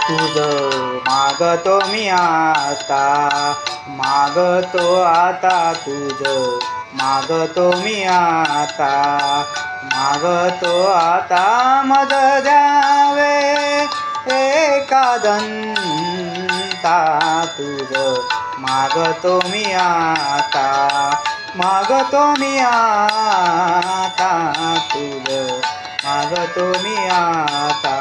तुझं मागतो मी आता, मागतो आता तुझं मागतो मी आता, मागतो आता मज द्यावे एकादंता. तुझं मागतो मी आता, मागतो मी आता तुझं मागतो मी आता.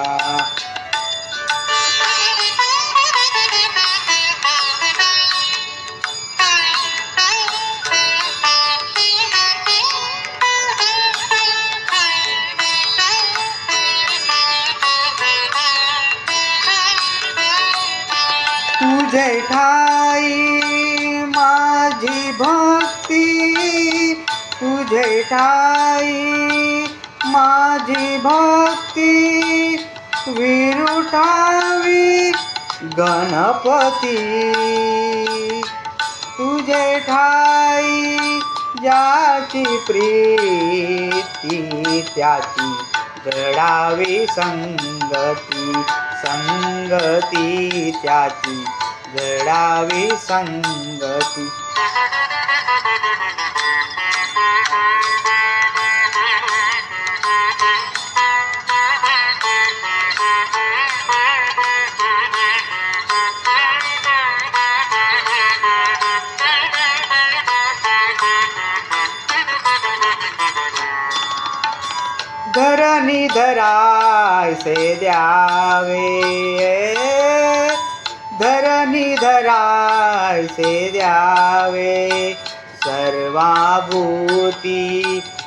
तुझे ठाई माझी भक्ती, तुझे ठाई माझी भक्ती, विरुठावी गणपती. तुझे ठाई ज्याची प्रीती, त्याची जडावी संगती, संगती त्याची जडावी संगती. धरणी धरायसे द्यावे, धरणी धरायसे द्यावे, सर्वाभूती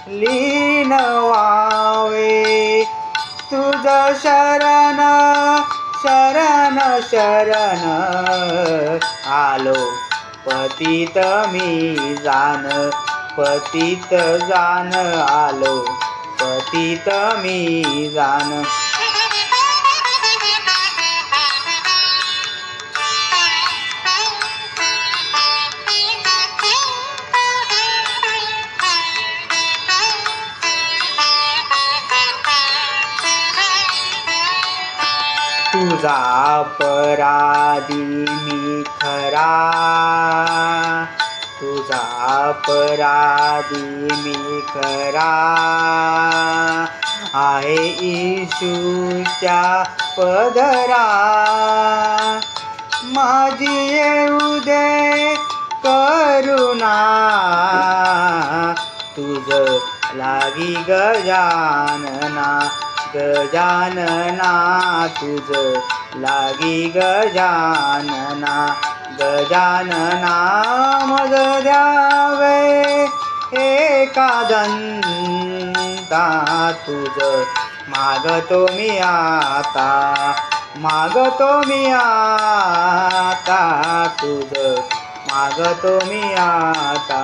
लीन व्हावे. तुझ शरण शरण शरण आलो पतित मी जान, पतित जान आलो पतित मी जान. तुझा अपराधी मी खरा, तुझा अपराधी मी खरा, आहे येशूच्या पदरा. माझी येऊ दे करुणा, तुझ लागी गजानना, गजानना तुझ लागी गजानना, गजानना मज द्यावे एकादंता. तुझ मागतो मी आता, मागतो मी आता तुझ मागतो मी आता.